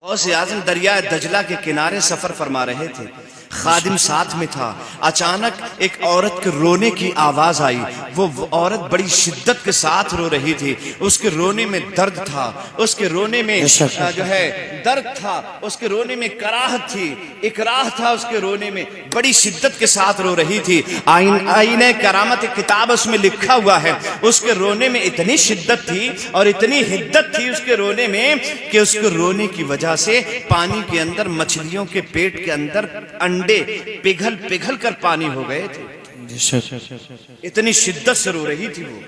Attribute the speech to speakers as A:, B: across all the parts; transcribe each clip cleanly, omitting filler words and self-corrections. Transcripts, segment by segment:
A: غوث اعظم دریائے دجلہ کے کنارے سفر فرما رہے تھے، خادم ساتھ میں تھا۔ اچانک ایک عورت کے رونے کی آواز آئی۔ وہ عورت بڑی شدت کے ساتھ رو رہی تھی، اس کے رونے میں درد تھا، اس کے رونے میں جو ہے درد تھا، اس کے رونے میں کراہت تھی، اکراہ تھا، اس کے رونے میں بڑی شدت کے ساتھ رو رہی تھی۔ آئینہ کرامت کتاب اس میں لکھا ہوا ہے، اس کے رونے میں اتنی شدت تھی اور اتنی حدت تھی اس کے رونے میں کہ اس کے رونے کی وجہ سے پانی کے اندر مچھلیوں کے پیٹ کے اندر انڈے پگھل پگھل کر پانی ہو گئے تھے۔ اتنی شدت سے رو رہی تھی وہ،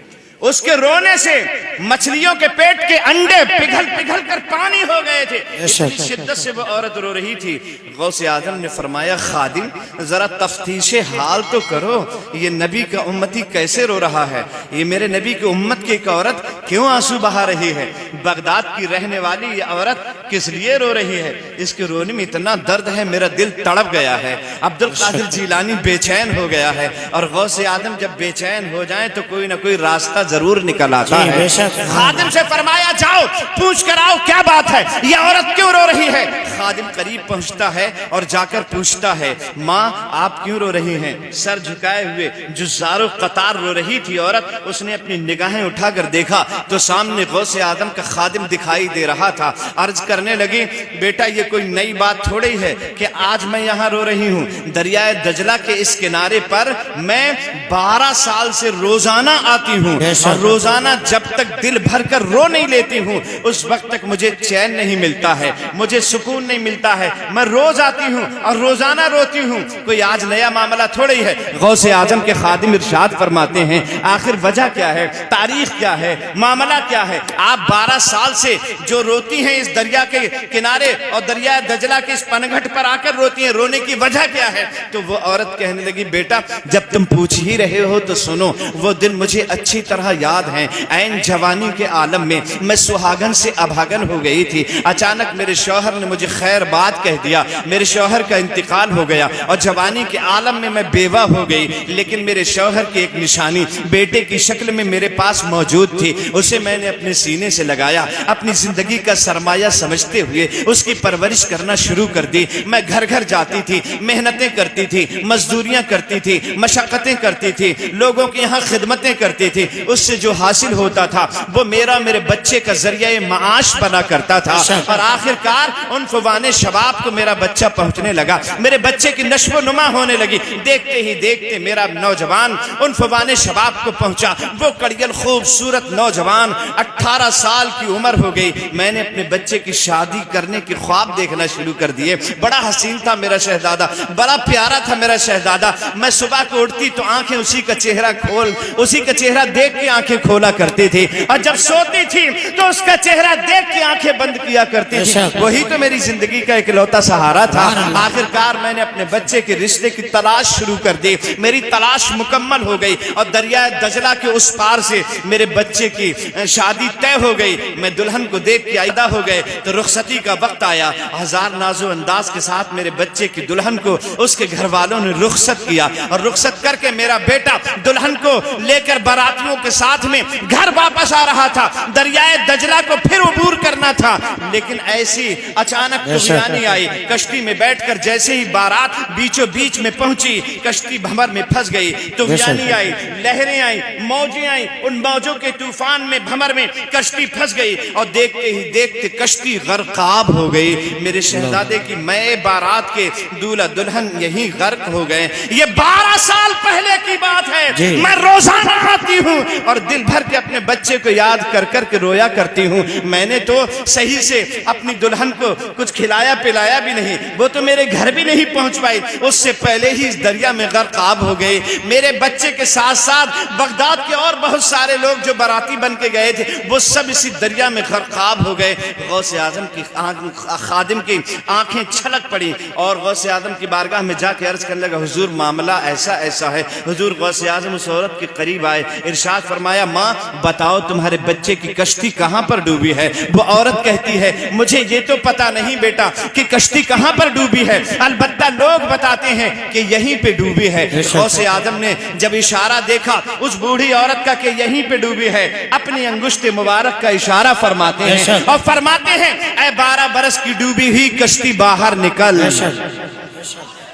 A: اس کے رونے سے مچھلیوں کے پیٹ کے انڈے پگھل پگھل کر پانی ہو گئے تھے، اتنی شدت سے وہ عورت رو رہی تھی۔ غوث اعظم نے فرمایا، خادم ذرا تفتیش حال تو کرو، یہ نبی کا امتی کیسے رو رہا ہے؟ یہ میرے نبی کی امت کی ایک عورت کیوں آنسو بہا رہی ہے؟ بغداد کی رہنے والی یہ عورت کس لیے رو رہی ہے؟ اس کے رونے میں اتنا درد ہے، میرا دل تڑپ گیا ہے۔ عبد القادر جیلانی بے چین ہو گیا ہے، اور غوث اعظم جب بے چین ہو جائیں تو کوئی نہ کوئی راستہ ضرور نکل آتا ہے۔ خادم سے فرمایا، جاؤ پوچھ کر آؤ کیا بات ہے، یہ عورت کیوں رو رہی ہے؟ خادم قریب پہنچتا ہے اور جا کر پوچھتا ہے، ماں آپ کیوں رو رہی ہیں؟ سر جھکائے ہوئے جزارو قطار رو رہی تھی عورت۔ اس نے اپنی نگاہیں اٹھا کر دیکھا تو سامنے غوث اعظم کا خادم دکھائی دے رہا تھا۔ عرض کرنے لگی، بیٹا یہ کوئی نئی بات تھوڑی ہے کہ آج میں یہاں رو رہی ہوں۔ دریائے دجلہ کے اس کنارے پر میں 12 سال سے روزانہ آتی ہوں، اور روزانہ جب تک دل بھر کر رو نہیں لیتی ہوں اس وقت تک مجھے چین نہیں ملتا ہے، مجھے سکون نہیں ملتا ہے۔ میں روز آتی ہوں اور روزانہ روتی ہوں، کوئی آج نیا معاملہ تھوڑی ہے۔ غوث اعظم کے خادم ارشاد فرماتے ہیں، آخر وجہ کیا ہے، تاریخ کیا ہے، معاملہ کیا ہے؟ آپ 12 سال سے جو روتی ہیں اس دریا کے کنارے اور دریائے دجلہ کے اس پنگھٹ پر آ کر روتی ہیں، رونے کی وجہ کیا ہے؟ تو وہ عورت کہنے لگی، بیٹا جب تم پوچھ ہی رہے ہو تو سنو، وہ دن مجھے اچھی طرح یاد ہیں۔ عین جوانی کے عالم میں میں سہاگن سے ابھاگن ہو گئی تھی۔ اچانک میرے شوہر نے مجھے خیر بات کہہ دیا، میرے شوہر کا انتقال ہو گیا اور جوانی کے عالم میں بیوہ ہو گئی، لیکن میرے شوہر کی ایک نشانی بیٹے کی شکل میں میرے پاس موجود تھی۔ اسے میں نے اپنے سینے سے لگایا، اپنی زندگی کا سرمایہ سمجھتے ہوئے اس کی پرورش کرنا شروع کر دی۔ میں گھر گھر جاتی تھی، محنتیں کرتی تھی، مزدوریاں کرتی تھی، مشقتیں کرتی تھی، لوگوں کے یہاں خدمتیں کرتی تھی۔ اس سے جو حاصل ہوتا تھا وہ میرے بچے کا ذریعہ معاش بنا کرتا تھا، اور آخر کار ان فوان شباب کو میرا بچہ پہنچنے لگا، میرے بچے کی نشو و نما ہونے لگی۔ دیکھتے ہی دیکھتے میرا نوجوان ان فوان شباب کو پہنچا، وہ کڑیل خوبصورت نوجوان 18 سال کی عمر ہو گئی۔ میں نے اپنے بچے کی شادی کرنے کی خواب دیکھنا شروع کر دیے۔ بڑا حسین تھا میرا شہزادہ، بڑا پیارا تھا میرا شہزادہ۔ میں صبح کو اٹھتی تو آنکھیں اسی کا چہرہ دیکھ کے آنکھیں کھولا کرتی تھی، اور جب سوتی تھی تو اس کا چہرہ دیکھ کے آنکھیں بند کیا کرتی تھی۔ وہی تو میری زندگی کا اکلوتا سہارا تھا۔ آخر کار میں نے اپنے بچے کے رشتے کی تلاش شروع کر دی۔ میری تلاش مکمل ہو گئی اور دریائے دجلہ کے اس پار سے میرے بچے کی شادی طے ہو گئی۔ میں دلہن کو دیکھ کے عائدہ ہو گئے تو رخصتی کا وقت آیا۔ ہزار ناز و انداز کے ساتھ میرے بچے کی دلہن کو اس کے گھر والوں نے رخصت کیا، اور رخصت کر کے میرا بیٹا دلہن کو لے کر باراتیوں کے ساتھ میں گھر واپس آ رہا تھا۔ دریائے دجلہ کو پھر عبور کرنا تھا، لیکن ایسی اچانک طوفانی آئی۔ کشتی میں بیٹھ کر جیسے ہی بارات بیچوں بیچ میں پہنچی، کشتی بھمر میں پھنس گئی۔ طوفانی آئی، لہریں آئیں، موجیں آئیں، ان موجوں کے طوفان میں بھمر میں کشتی پھنس گئی، اور دیکھتے ہی دیکھتے کشتی غرقاب ہو گئی۔ میرے شہزادے کی میں بارات کے دولہا دلہن یہیں غرق ہو گئے۔ یہ 12 سال پہلے کی بات ہے۔ میں روزانہ آتی ہوں اور دل بھر کے اپنے بچے کو یاد کر کر کے رویا کرتی ہوں۔ میں نے تو صحیح سے اپنی دلہن کو کچھ کھلایا پلایا بھی نہیں، وہ تو میرے گھر بھی نہیں پہنچ پائی، اس سے پہلے ہی اس دریا میں غرقاب ہو گئی۔ میرے بچے کے ساتھ ساتھ بغداد کے اور بہت سارے لوگ جو باراتی بن کے گئے تھے وہ سب اسی دریا میں غرقاب ہو گئے۔ غوث اعظم کی خادم کی آنکھیں چھلک پڑی، اور غوث اعظم کی بارگاہ میں جا کے عرض کرنے لگا، حضور معاملہ ایسا ہے۔ حضور غوث اعظم اس عورت کے قریب آئے، ارشاد فرمایا ماں بتاؤ تمہارے بچے کی کشتی کہاں پر ڈوبی ہے؟ وہ عورت کہتی ہے مجھے یہ تو پتا نہیں بیٹا کہ کشتی کہاں پر ڈوبی ہے، البتہ لوگ بتاتے ہیں کہ یہیں پہ ڈوبی ہے۔ غوث اعظم نے جب اشارہ دیکھا اس بوڑھی عورت کا کہ یہیں پہ ڈوبی ہے، اپنی انگشت مبارک کا اشارہ فرماتے ہیں اور فرماتے ہیں اے 12 برس کی ڈوبی ہوئی کشتی باہر نکل۔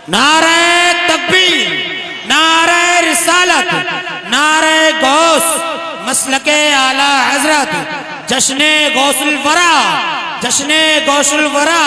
B: نعرہ تکبیر، نعرہ رسالت، نعرہ غوث، مسلک اعلی حضرت، جشن غوث الورا، جشن غوث الورا،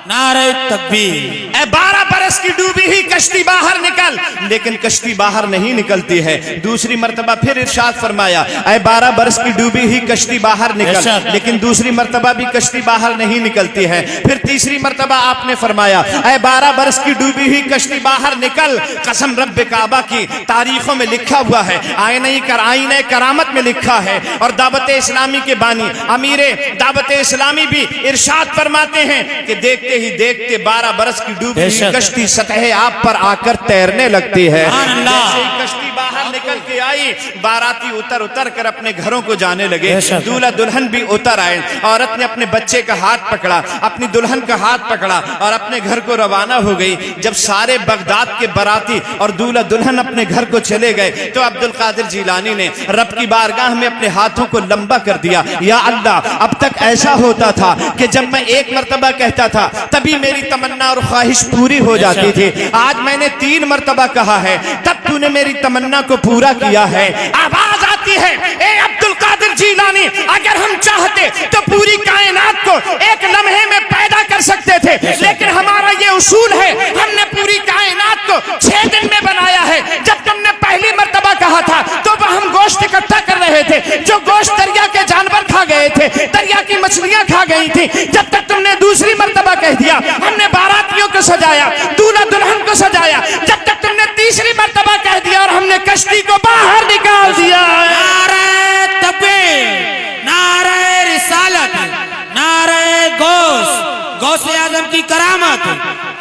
B: نعرہ تکبیر۔
A: اے 12 برس کی ڈوبی ہوئی کشتی باہر نکل، لیکن کشتی باہر نہیں نکلتی ہے۔ دوسری مرتبہ پھر ارشاد فرمایا اے 12 برس کی ڈوبی ہوئی کشتی باہر نکل، لیکن دوسری مرتبہ بھی کشتی باہر نہیں نکلتی ہے۔ پھر تیسری مرتبہ آپ نے فرمایا اے 12 برس کی ڈوبی ہوئی کشتی باہر نکل، قسم رب کعبہ کی تاریخوں میں لکھا ہوا ہے، آئینہ کرامت میں لکھا ہے، اور دعوت اسلامی کے بانی امیر دعوت اسلامی بھی ارشاد فرماتے ہیں کہ دیکھتے ہی دیکھتے 12 برس کی ڈوبی ہوئی کشتی سطح آب پر آ کر تیرنے لگتی ہے۔ جیسے ہی کشتی باہر نکل کے آئی، باراتی اتر کر اپنے گھروں کو جانے لگے، دولہا دلہن بھی اتر آئے۔ عورت نے اپنے بچے کا ہاتھ پکڑا، اپنی دلہن کا ہاتھ پکڑا اور اپنے گھر کو روانہ ہو گئی۔ جب سارے بغداد کے باراتی اور دولہا دلہن اپنے گھر کو چلے گئے تو عبد القادر جیلانی نے رب کی بارگاہ میں اپنے ہاتھوں کو لمبا کر دیا، یا اللہ اب تک ایسا ہوتا تھا کہ جب میں ایک مرتبہ کہتا تھا تبھی میری تمنا اور خواہش پوری ہو جاتی تھی، آج میں نے 3 مرتبہ کہا ہے تب تو نے میری تمنا کو پورا کیا ہے۔ آواز آتی ہے اے عبد القادر جیلانی، اگر ہم چاہتے تو پوری کائنات کو ایک لمحے میں پیدا کر سکتے تھے، لیکن ہمارا یہ اصول ہے ہم نے پوری کائنات کو 6 دن میں بنایا ہے۔ جب تم نے پہلی مرتبہ کہا تھا تو ہم گوشت اکٹھا کر رہے تھے، جو گوشت دریا کے جانور کھا گئے تھے، دریا کی مچھلیاں کھا گئی تھی۔ جب تک تم نے دوسری مرتبہ کہہ دیا ہم نے باراتیوں کو سجایا، دولہا دلہن کو سجایا، جب تک تم نے تیسری مرتبہ کہہ دیا اور ہم نے کشتی کو باہر نکال دیا۔
B: نعرہ تکبیر، نعرہ رسالت، نعرہ غوث اعظم کی کرامت،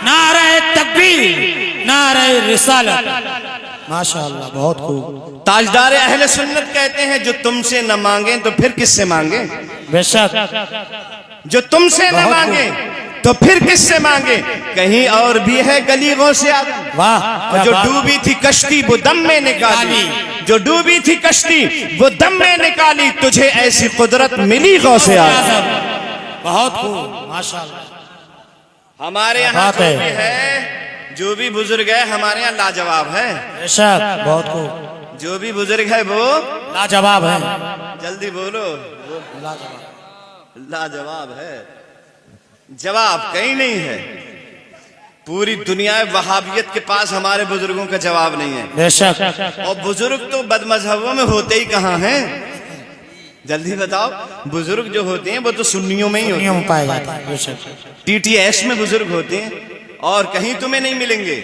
B: نعرہ تکبیر، نعرہ رسالت۔ ماشاءاللہ بہت خوب۔
A: تاجدار اہل سنت کہتے ہیں جو تم سے نہ مانگیں تو پھر کس سے مانگیں؟
B: بے شک،
A: جو تم سے نہ مانگے تو پھر کس سے مانگے؟ کہیں اور بھی ہے گلی غوث اعظم۔
B: واہ،
A: جو ڈوبی تھی کشتی وہ دم میں نکالی، جو ڈوبی تھی کشتی وہ دم میں نکالی، تجھے ایسی قدرت ملی غوث اعظم۔
B: بہت خوب، ماشاءاللہ۔
A: ہمارے یہاں جو بھی ہے، جو بھی بزرگ ہے ہمارے یہاں لاجواب ہے۔
B: بے شک، بہت خوب،
A: جو بھی بزرگ ہے وہ
B: لاجواب ہے۔
A: جلدی بولو،
B: لاجواب،
A: لاجواب ہے۔ جواب کہیں نہیں ہے، پوری دنیا وہابیت کے پاس ہمارے بزرگوں کا جواب نہیں ہے۔
B: بے شک،
A: اور بزرگ تو بد مذہبوں میں ہوتے ہی کہاں ہیں؟ جلدی بتاؤ، بزرگ جو ہوتے ہیں وہ تو سنیوں میں ہی ہوتے ہیں،
B: پائے جاتے ہیں۔ بے شک،
A: ٹی ٹی ایس میں بزرگ ہوتے ہیں، اور کہیں تمہیں نہیں ملیں گے۔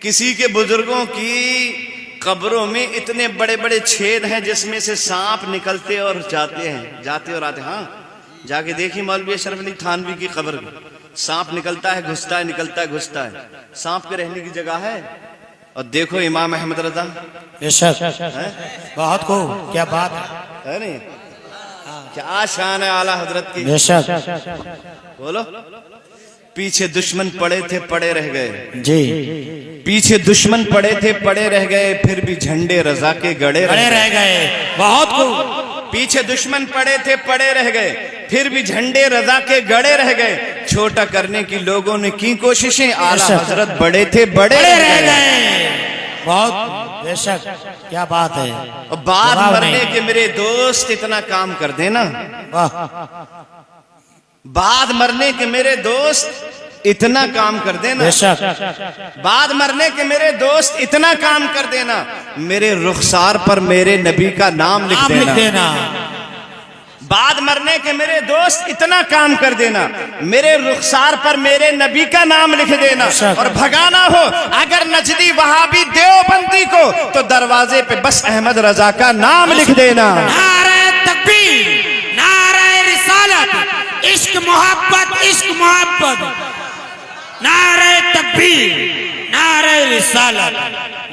A: کسی کے بزرگوں کی قبروں میں اتنے بڑے بڑے چھید ہیں جس میں سے سانپ نکلتے اور جاتے اور آتے۔ ہاں جا کے دیکھیں مولوی اشرف علی تھانوی کی قبر میں، سانپ نکلتا ہے گھستا ہے، نکلتا ہے گھستا ہے، سانپ کے رہنے کی جگہ ہے۔ اور دیکھو امام احمد رضا،
B: بے شک، بہت خوب، کیا بات
A: ہے نہیں؟ کیا شان ہے اعلیٰ حضرت کی۔
B: بے شک،
A: بولو، پیچھے دشمن پڑے تھے پڑے رہ گئے،
B: جی،
A: پیچھے دشمن پڑے تھے پڑے رہ گئے، پھر بھی جھنڈے رضا کے گڑے
B: رہ گئے۔ بہت خوب،
A: پیچھے دشمن پڑے تھے پڑے رہ گئے، پھر بھی جھنڈے رضا کے گڑے رہ گئے۔ چھوٹا کرنے کی لوگوں نے کی کوششیں، اعلیٰ حضرت بڑے تھے بڑے رہ گئے۔
B: بہت، بے شک، کیا بات ہے۔
A: بعد مرنے کے میرے دوست اتنا کام کر دینا، بعد مرنے کے میرے دوست اتنا کام کر دینا،
B: بے شک،
A: بعد مرنے کے میرے دوست اتنا کام کر دینا، میرے رخسار پر میرے نبی کا نام لکھ دینا۔ بعد مرنے کے میرے دوست اتنا کام کر دینا، میرے رخسار پر میرے نبی کا نام لکھ دینا، اور بھگانا ہو اگر نجدی وہابی دیوبندی کو تو دروازے پہ بس احمد رضا کا نام لکھ دینا۔
B: نعرہ تکبیر، نعرہ رسالت، عشق محبت، عشق محبت، نعرہ تکبیر، نعرہ رسالت۔